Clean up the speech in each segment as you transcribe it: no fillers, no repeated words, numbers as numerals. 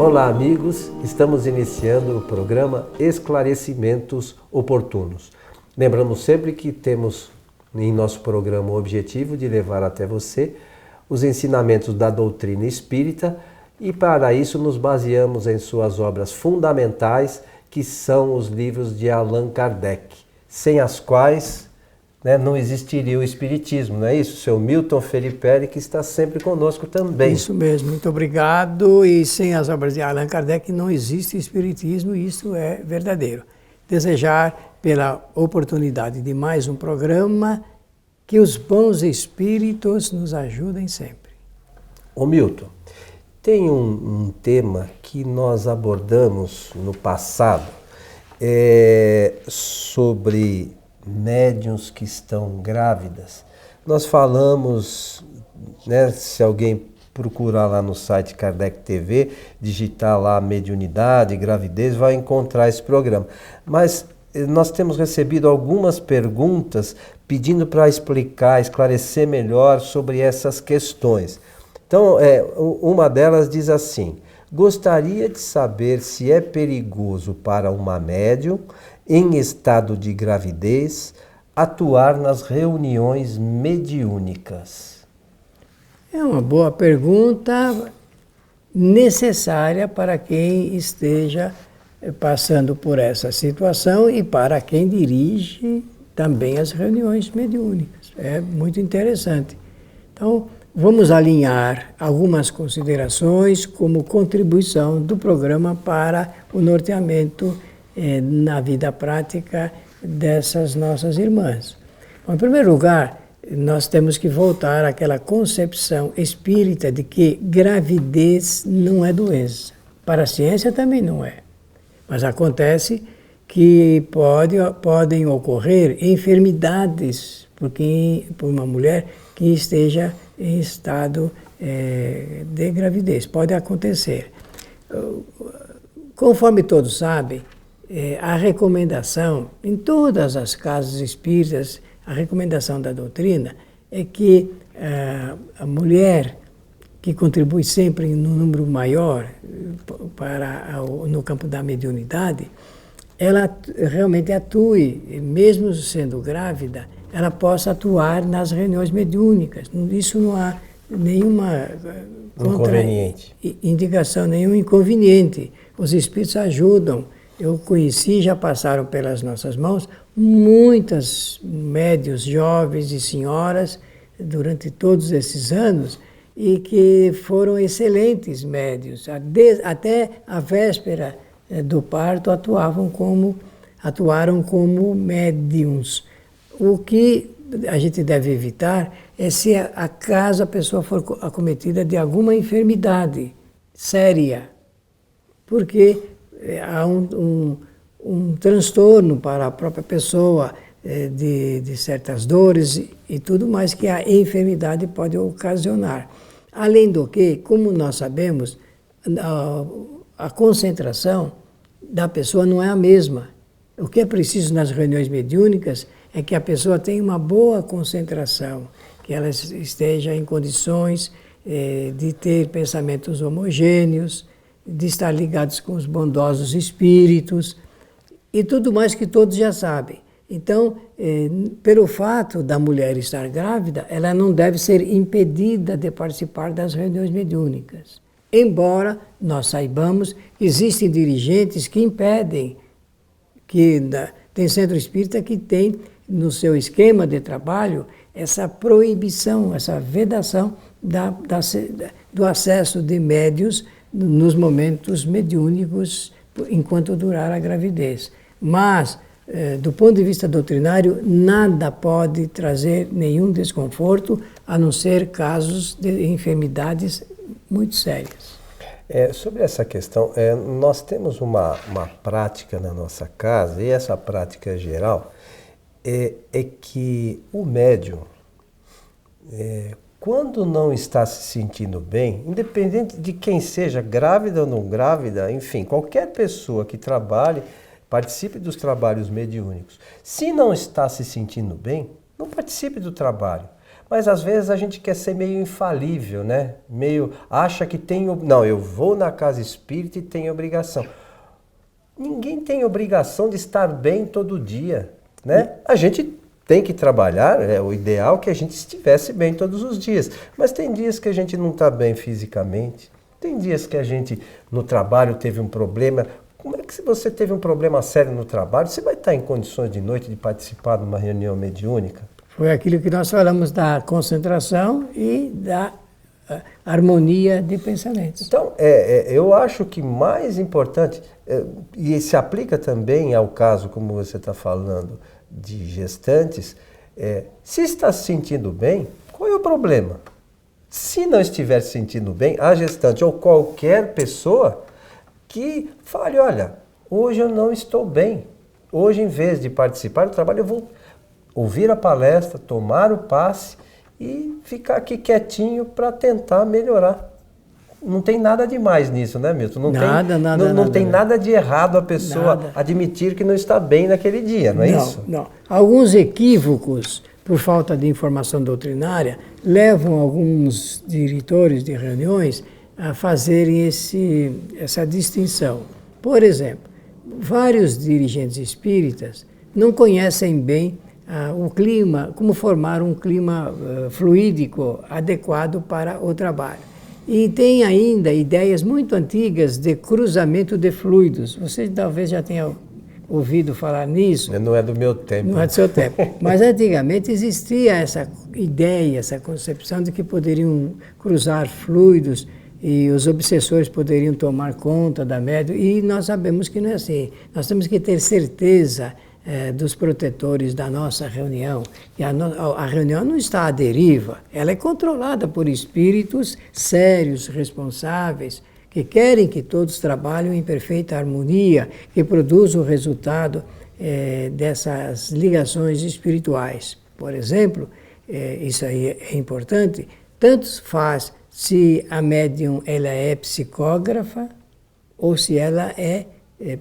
Olá, amigos. Estamos iniciando o programa Esclarecimentos Oportunos. Lembramos sempre que temos em nosso programa o objetivo de levar até você os ensinamentos da doutrina espírita e para isso nos baseamos em suas obras fundamentais, que são os livros de Allan Kardec, sem as quais não existiria o Espiritismo, não é isso? Seu Milton Felipe, que está sempre conosco também. Isso mesmo, muito obrigado. E sem as obras de Allan Kardec não existe Espiritismo, e isso é verdadeiro. Desejar pela oportunidade de mais um programa, que os bons espíritos nos ajudem sempre. Ô Milton, tem um tema que nós abordamos no passado, sobre médiuns que estão grávidas. Nós falamos, se alguém procurar lá no site Kardec TV, digitar lá mediunidade, gravidez, vai encontrar esse programa. Mas nós temos recebido algumas perguntas pedindo para explicar, esclarecer melhor sobre essas questões. Então, uma delas diz assim: gostaria de saber se é perigoso para uma médium em estado de gravidez atuar nas reuniões mediúnicas. É uma boa pergunta, necessária para quem esteja passando por essa situação e para quem dirige também as reuniões mediúnicas. É muito interessante. Então, vamos alinhar algumas considerações como contribuição do programa para o norteamento na vida prática dessas nossas irmãs. Bom, em primeiro lugar, nós temos que voltar àquela concepção espírita de que gravidez não é doença. Para a ciência também não é. Mas acontece que podem ocorrer enfermidades por uma mulher que esteja em estado de gravidez. Pode acontecer. Conforme todos sabem, a recomendação, em todas as casas espíritas, a recomendação da doutrina é que a mulher que contribui sempre no número maior no campo da mediunidade, ela realmente atue, mesmo sendo grávida, ela possa atuar nas reuniões mediúnicas. Isso não há nenhuma indicação, nenhum inconveniente. Os espíritos ajudam. Eu conheci, já passaram pelas nossas mãos, muitas médios jovens e senhoras durante todos esses anos e que foram excelentes médios. Até a véspera do parto atuaram como médiums. O que a gente deve evitar é se acaso a pessoa for acometida de alguma enfermidade séria, porque há um transtorno para a própria pessoa de certas dores e tudo mais que a enfermidade pode ocasionar. Além do que, como nós sabemos, a concentração da pessoa não é a mesma. O que é preciso nas reuniões mediúnicas é que a pessoa tenha uma boa concentração, que ela esteja em condições de ter pensamentos homogêneos, de estar ligados com os bondosos espíritos e tudo mais que todos já sabem. Então, pelo fato da mulher estar grávida, ela não deve ser impedida de participar das reuniões mediúnicas. Embora nós saibamos que existem dirigentes que impedem, tem centro espírita que tem no seu esquema de trabalho essa proibição, essa vedação do acesso de médios nos momentos mediúnicos enquanto durar a gravidez. Mas, do ponto de vista doutrinário, nada pode trazer nenhum desconforto, a não ser casos de enfermidades muito sérias. Sobre essa questão, nós temos uma prática na nossa casa, e essa prática geral, é que o médium, quando não está se sentindo bem, independente de quem seja, grávida ou não grávida, enfim, qualquer pessoa que trabalhe, participe dos trabalhos mediúnicos, se não está se sentindo bem, não participe do trabalho. Mas às vezes a gente quer ser meio infalível, né? Meio acha que tem... Não, eu vou na casa espírita e tenho obrigação. Ninguém tem obrigação de estar bem todo dia, né? A gente tem que trabalhar, é o ideal que a gente estivesse bem todos os dias. Mas tem dias que a gente não está bem fisicamente. Tem dias que a gente no trabalho teve um problema. Como é que se você teve um problema sério no trabalho, você vai estar em condições de noite de participar de uma reunião mediúnica? Foi aquilo que nós falamos da concentração e da harmonia de pensamentos. Então, eu acho que mais importante, e se aplica também ao caso, como você está falando, de gestantes, se está se sentindo bem, qual é o problema? Se não estiver se sentindo bem, a gestante ou qualquer pessoa que fale, olha, hoje eu não estou bem. Hoje, em vez de participar do trabalho, eu vou ouvir a palestra, tomar o passe e ficar aqui quietinho para tentar melhorar. Não tem nada de mais nisso, né, Milton? Não tem nada de errado a pessoa admitir que não está bem naquele dia, não é isso? Não. Alguns equívocos, por falta de informação doutrinária, levam alguns diretores de reuniões a fazerem essa distinção. Por exemplo, vários dirigentes espíritas não conhecem bem o clima, como formar um clima fluídico adequado para o trabalho. E tem ainda ideias muito antigas de cruzamento de fluidos. Você talvez já tenha ouvido falar nisso. Não é do meu tempo. Não é do seu tempo. Mas antigamente existia essa ideia, essa concepção de que poderiam cruzar fluidos e os obsessores poderiam tomar conta da médium. E nós sabemos que não é assim. Nós temos que ter certeza dos protetores da nossa reunião. E a reunião não está à deriva, ela é controlada por espíritos sérios, responsáveis, que querem que todos trabalhem em perfeita harmonia, que produzam o resultado dessas ligações espirituais. Por exemplo, isso aí é importante, tanto faz se a médium ela é psicógrafa ou se ela é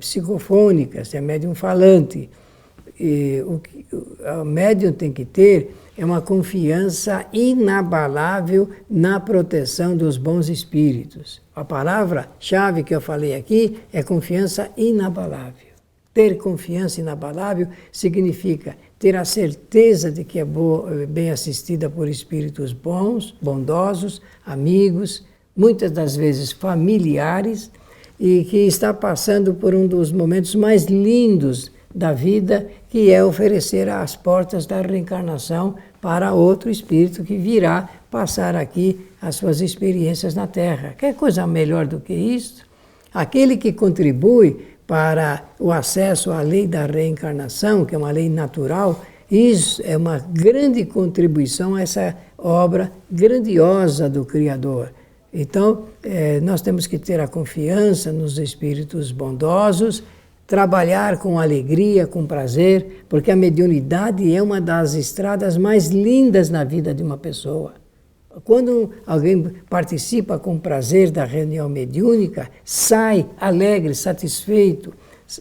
psicofônica, se é médium falante. O que o médium tem que ter é uma confiança inabalável na proteção dos bons espíritos. A palavra-chave que eu falei aqui é confiança inabalável. Ter confiança inabalável significa ter a certeza de que é bem assistida por espíritos bons, bondosos, amigos, muitas das vezes familiares, e que está passando por um dos momentos mais lindos da vida, que é oferecer as portas da reencarnação para outro espírito que virá passar aqui as suas experiências na Terra. Quer coisa melhor do que isso? Aquele que contribui para o acesso à lei da reencarnação, que é uma lei natural, isso é uma grande contribuição a essa obra grandiosa do Criador. Então, nós temos que ter a confiança nos espíritos bondosos, trabalhar com alegria, com prazer, porque a mediunidade é uma das estradas mais lindas na vida de uma pessoa. Quando alguém participa com prazer da reunião mediúnica, sai alegre, satisfeito,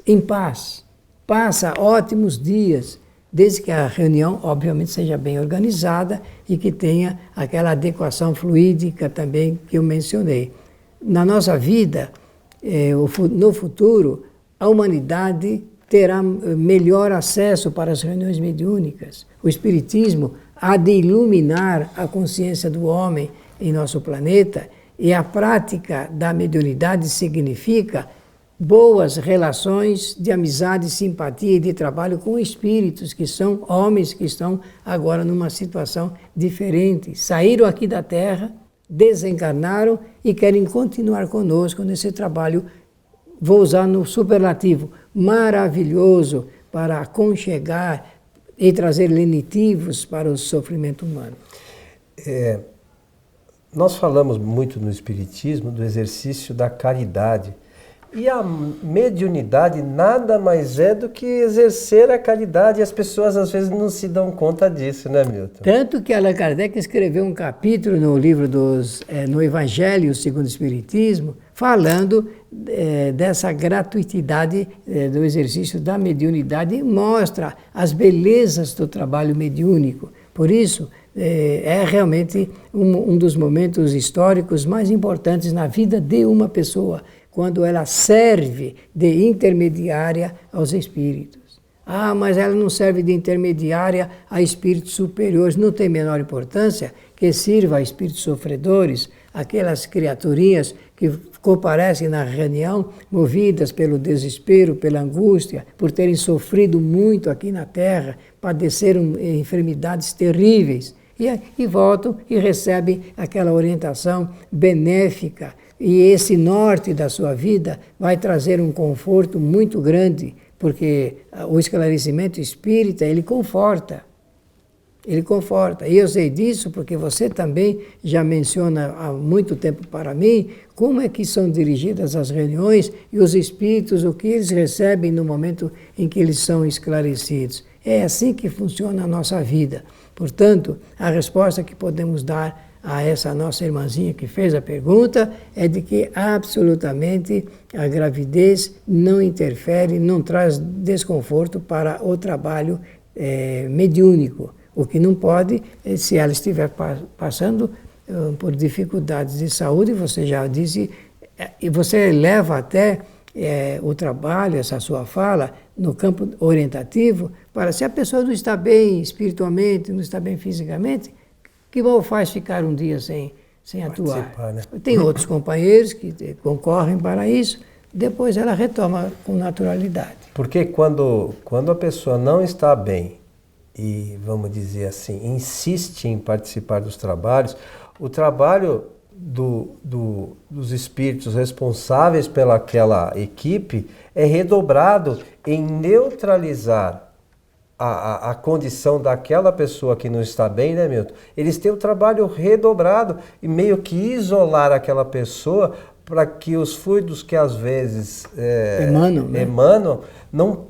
em paz, passa ótimos dias, desde que a reunião, obviamente, seja bem organizada e que tenha aquela adequação fluídica também que eu mencionei. Na nossa vida, no futuro, a humanidade terá melhor acesso para as reuniões mediúnicas. O Espiritismo há de iluminar a consciência do homem em nosso planeta, e a prática da mediunidade significa boas relações de amizade, simpatia e de trabalho com espíritos que são homens que estão agora numa situação diferente. Saíram aqui da Terra, desencarnaram e querem continuar conosco nesse trabalho, vou usar no superlativo, maravilhoso para aconchegar e trazer lenitivos para o sofrimento humano. Nós falamos muito no Espiritismo do exercício da caridade. E a mediunidade nada mais é do que exercer a caridade, e as pessoas às vezes não se dão conta disso, né, Milton? Tanto que Allan Kardec escreveu um capítulo no livro no Evangelho segundo o Espiritismo, falando dessa gratuitidade do exercício da mediunidade, e mostra as belezas do trabalho mediúnico. Por isso, é realmente um dos momentos históricos mais importantes na vida de uma pessoa, quando ela serve de intermediária aos espíritos. Ah, mas ela não serve de intermediária a espíritos superiores. Não tem menor importância que sirva a espíritos sofredores, aquelas criaturinhas que comparecem na reunião movidas pelo desespero, pela angústia, por terem sofrido muito aqui na Terra, padeceram enfermidades terríveis, e voltam e recebem aquela orientação benéfica. E esse norte da sua vida vai trazer um conforto muito grande, porque o esclarecimento espírita, ele conforta. Ele conforta. E eu sei disso porque você também já menciona há muito tempo para mim como é que são dirigidas as reuniões e os espíritos, o que eles recebem no momento em que eles são esclarecidos. É assim que funciona a nossa vida. Portanto, a resposta que podemos dar a essa nossa irmãzinha que fez a pergunta é de que absolutamente a gravidez não interfere, não traz desconforto para o trabalho mediúnico. O que não pode, se ela estiver passando por dificuldades de saúde, você já disse, e você leva até o trabalho, essa sua fala, no campo orientativo, para se a pessoa não está bem espiritualmente, não está bem fisicamente, que mal faz ficar um dia sem atuar? Né? Tem outros companheiros que concorrem para isso, depois ela retoma com naturalidade. Porque quando a pessoa não está bem, e, vamos dizer assim, insiste em participar dos trabalhos, o trabalho dos espíritos responsáveis pelaquela equipe é redobrado em neutralizar a condição daquela pessoa que não está bem, né, Milton? Eles têm o trabalho redobrado e meio que isolar aquela pessoa para que os fluidos que às vezes emanam não,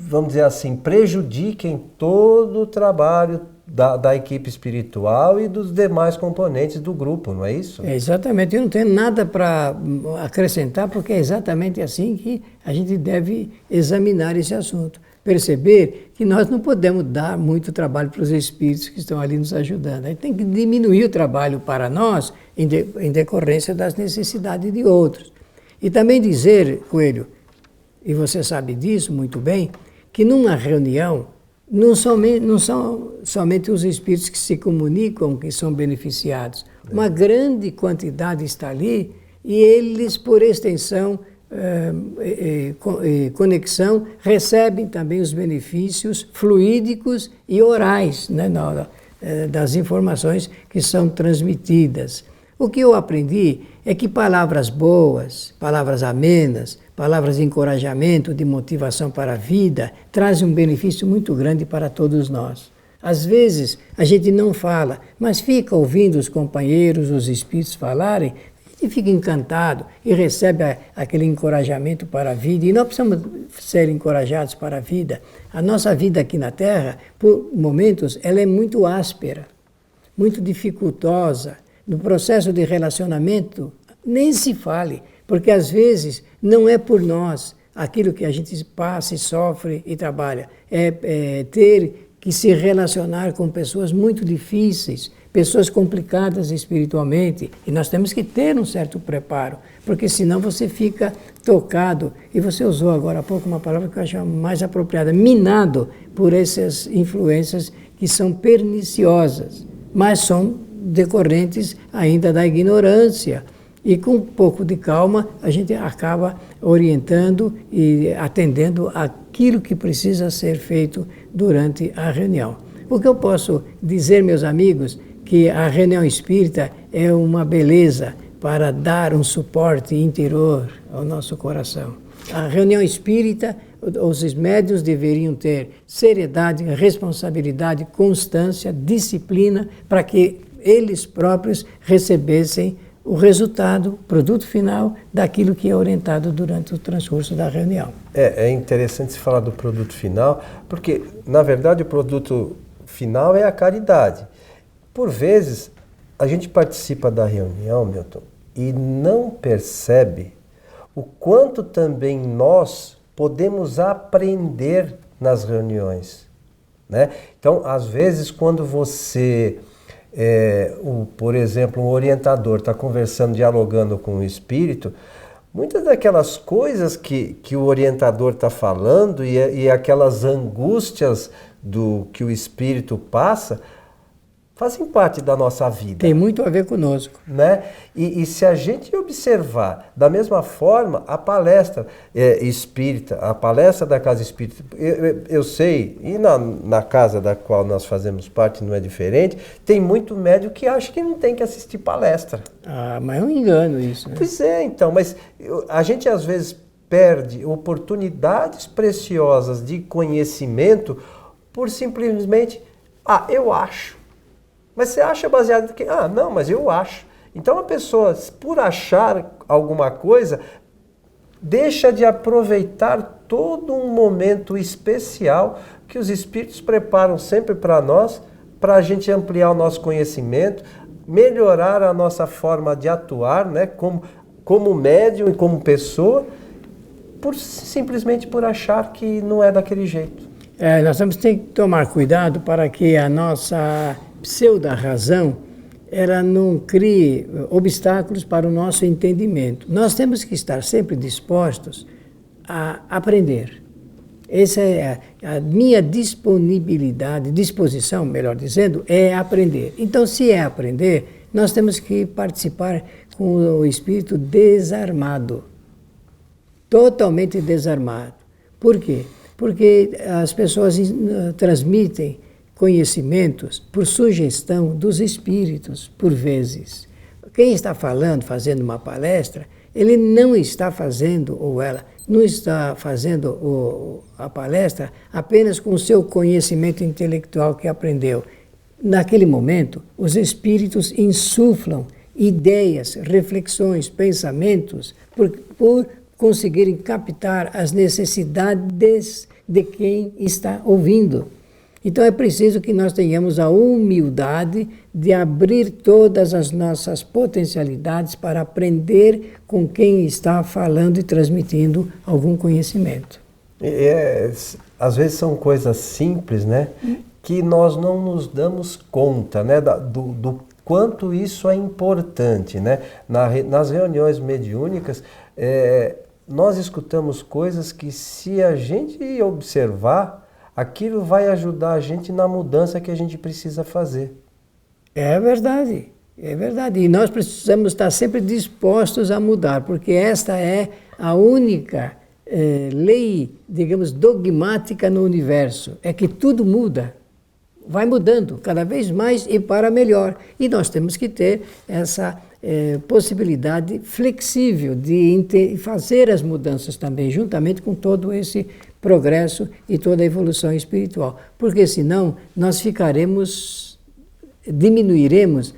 vamos dizer assim, prejudiquem todo o trabalho da equipe espiritual e dos demais componentes do grupo, não é isso? É, exatamente. Eu não tenho nada para acrescentar, porque é exatamente assim que a gente deve examinar esse assunto. Perceber que nós não podemos dar muito trabalho para os espíritos que estão ali nos ajudando. A gente tem que diminuir o trabalho para nós em decorrência das necessidades de outros. E também dizer, Coelho, e você sabe disso muito bem, que numa reunião não são somente os espíritos que se comunicam que são beneficiados. Uma grande quantidade está ali e eles, por extensão, conexão, recebem também os benefícios fluídicos e orais, né, das informações que são transmitidas. O que eu aprendi é que palavras boas, palavras amenas, palavras de encorajamento, de motivação para a vida, trazem um benefício muito grande para todos nós. Às vezes a gente não fala, mas fica ouvindo os companheiros, os espíritos falarem, e fica encantado e recebe aquele encorajamento para a vida. E nós precisamos ser encorajados para a vida. A nossa vida aqui na Terra, por momentos, ela é muito áspera, muito dificultosa. No processo de relacionamento, nem se fale, porque às vezes não é por nós aquilo que a gente passa e sofre e trabalha. É ter que se relacionar com pessoas muito difíceis, pessoas complicadas espiritualmente, e nós temos que ter um certo preparo, porque senão você fica tocado, e você usou agora há pouco uma palavra que eu acho mais apropriada, minado por essas influências que são perniciosas, mas são decorrentes ainda da ignorância. E com um pouco de calma, a gente acaba orientando e atendendo aquilo que precisa ser feito durante a reunião. O que eu posso dizer, meus amigos, que a reunião espírita é uma beleza para dar um suporte interior ao nosso coração. A reunião espírita, os médiuns deveriam ter seriedade, responsabilidade, constância, disciplina, para que eles próprios recebessem o resultado, o produto final daquilo que é orientado durante o transcurso da reunião. É interessante se falar do produto final, porque, na verdade, o produto final é a caridade. Por vezes, a gente participa da reunião, Milton, e não percebe o quanto também nós podemos aprender nas reuniões. né? Então, às vezes, quando você, por exemplo, um orientador está conversando, dialogando com o espírito, muitas daquelas coisas que o orientador está falando e aquelas angústias que o espírito passa, fazem parte da nossa vida. Tem muito a ver conosco. Né? E se a gente observar da mesma forma, a palestra espírita, a palestra da Casa Espírita, eu sei, e na casa da qual nós fazemos parte não é diferente, tem muito médium que acha que não tem que assistir palestra. Ah, mas é um engano isso, né? Pois é, então, mas a gente às vezes perde oportunidades preciosas de conhecimento por simplesmente, eu acho. Mas você acha baseado em que? Não, mas eu acho. Então a pessoa, por achar alguma coisa, deixa de aproveitar todo um momento especial que os espíritos preparam sempre para nós, para a gente ampliar o nosso conhecimento, melhorar a nossa forma de atuar, né, como médium e como pessoa, simplesmente por achar que não é daquele jeito. Nós temos que tomar cuidado para que a nossa pseudo-razão ela não crie obstáculos para o nosso entendimento. Nós temos que estar sempre dispostos a aprender. Essa é a minha disposição, melhor dizendo, é aprender. Então, se é aprender, nós temos que participar com o espírito desarmado, totalmente desarmado. Por quê? Porque as pessoas transmitem conhecimentos por sugestão dos espíritos, por vezes. Quem está falando, fazendo uma palestra, ele não está fazendo, ou ela, não está fazendo a palestra apenas com o seu conhecimento intelectual que aprendeu. Naquele momento, os espíritos insuflam ideias, reflexões, pensamentos, por conseguirem captar as necessidades de quem está ouvindo. Então é preciso que nós tenhamos a humildade de abrir todas as nossas potencialidades para aprender com quem está falando e transmitindo algum conhecimento. Às vezes são coisas simples, né, que nós não nos damos conta, né, do quanto isso é importante, né? Nas reuniões mediúnicas, nós escutamos coisas que, se a gente observar, aquilo vai ajudar a gente na mudança que a gente precisa fazer. É verdade, é verdade. E nós precisamos estar sempre dispostos a mudar, porque esta é a única lei, digamos, dogmática no universo. É que tudo muda, vai mudando cada vez mais e para melhor. E nós temos que ter essa possibilidade flexível de fazer as mudanças também, juntamente com todo esse progresso e toda a evolução espiritual. Porque senão nós diminuiremos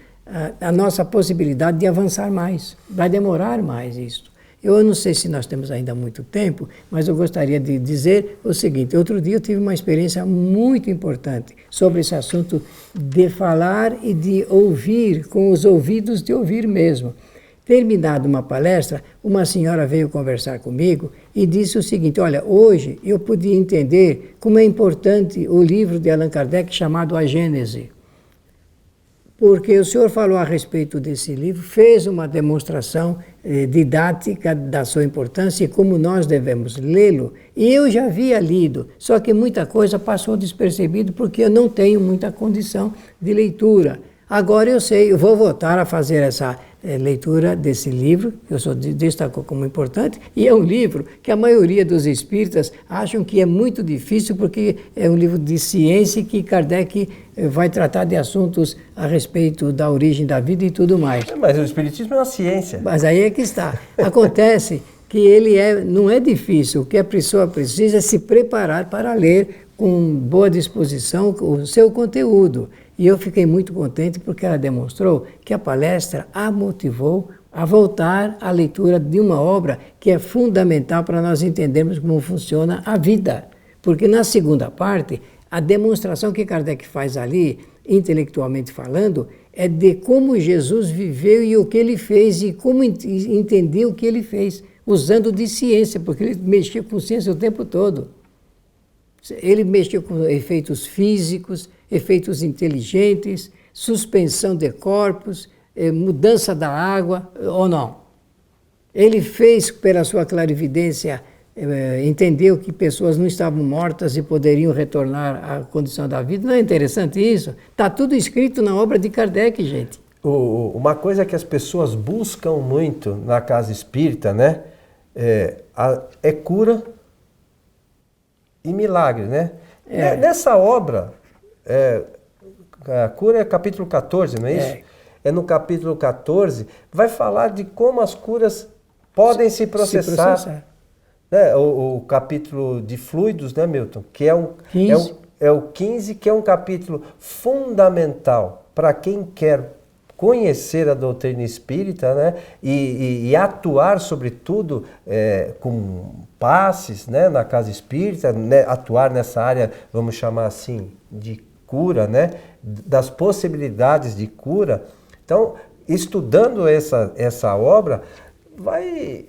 a nossa possibilidade de avançar mais. Vai demorar mais isso. Eu não sei se nós temos ainda muito tempo, mas eu gostaria de dizer o seguinte: outro dia eu tive uma experiência muito importante sobre esse assunto de falar e de ouvir, com os ouvidos de ouvir mesmo. Terminada uma palestra, uma senhora veio conversar comigo e disse o seguinte: olha, hoje eu pude entender como é importante o livro de Allan Kardec chamado A Gênese. Porque o senhor falou a respeito desse livro, fez uma demonstração didática da sua importância e como nós devemos lê-lo. E eu já havia lido, só que muita coisa passou despercebido porque eu não tenho muita condição de leitura. Agora eu sei, eu vou voltar a fazer essa leitura desse livro, que o senhor destacou como importante, e é um livro que a maioria dos espíritas acham que é muito difícil, porque é um livro de ciência e que Kardec vai tratar de assuntos a respeito da origem da vida e tudo mais. Mas o espiritismo é uma ciência. Mas aí é que está. Acontece que ele não é difícil, o que a pessoa precisa é se preparar para ler com boa disposição o seu conteúdo. E eu fiquei muito contente porque ela demonstrou que a palestra a motivou a voltar à leitura de uma obra que é fundamental para nós entendermos como funciona a vida. Porque na segunda parte, a demonstração que Kardec faz ali, intelectualmente falando, é de como Jesus viveu e o que ele fez e como entendeu o que ele fez, usando de ciência, porque ele mexia com ciência o tempo todo. Ele mexeu com efeitos físicos, efeitos inteligentes, suspensão de corpos, mudança da água, ou não? Ele fez, pela sua clarividência, entendeu que pessoas não estavam mortas e poderiam retornar à condição da vida. Não é interessante isso? Está tudo escrito na obra de Kardec, gente. Uma coisa que as pessoas buscam muito na casa espírita, né? É cura e milagre, né? Nessa obra, a cura é capítulo 14, não é isso? É no capítulo 14, vai falar de como as curas podem se processar. Né? O capítulo de fluidos, né, Milton? Que é o 15, que é um capítulo fundamental para quem quer conhecer a doutrina espírita, né? E atuar, sobretudo, com passes, né? Na casa espírita, né? Atuar nessa área, vamos chamar assim, de cura, né? Das possibilidades de cura. Então, estudando essa obra, vai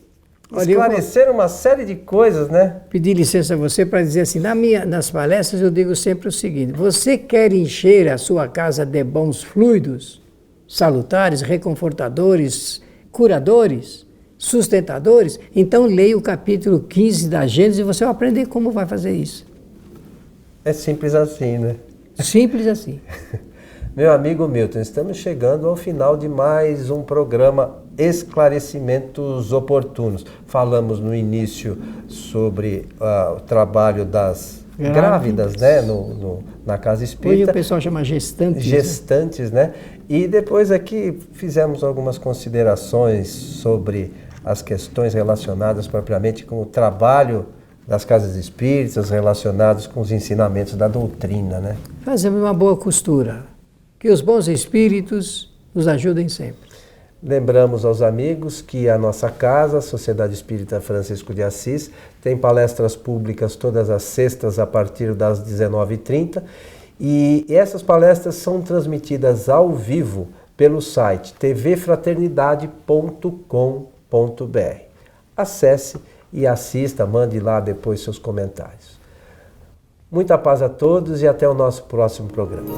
esclarecer uma série de coisas, né? Pedir licença a você para dizer assim, nas palestras eu digo sempre o seguinte: você quer encher a sua casa de bons fluidos, salutares, reconfortadores, curadores, sustentadores? Então leia o capítulo 15 da Gênesis e você vai aprender como vai fazer isso. É simples assim, né? Simples assim. Meu amigo Milton, estamos chegando ao final de mais um programa Esclarecimentos Oportunos. Falamos no início sobre o trabalho das grávidas, né? Na casa espírita. Hoje o pessoal chama gestantes. Gestantes, né? E depois aqui fizemos algumas considerações sobre as questões relacionadas propriamente com o trabalho das casas espíritas, relacionados com os ensinamentos da doutrina, né? Fazemos uma boa costura. Que os bons espíritos nos ajudem sempre. Lembramos aos amigos que a nossa casa, a Sociedade Espírita Francisco de Assis, tem palestras públicas todas as sextas a partir das 19h30 e essas palestras são transmitidas ao vivo pelo site tvfraternidade.com.br. Acesse e assista, mande lá depois seus comentários. Muita paz a todos e até o nosso próximo programa.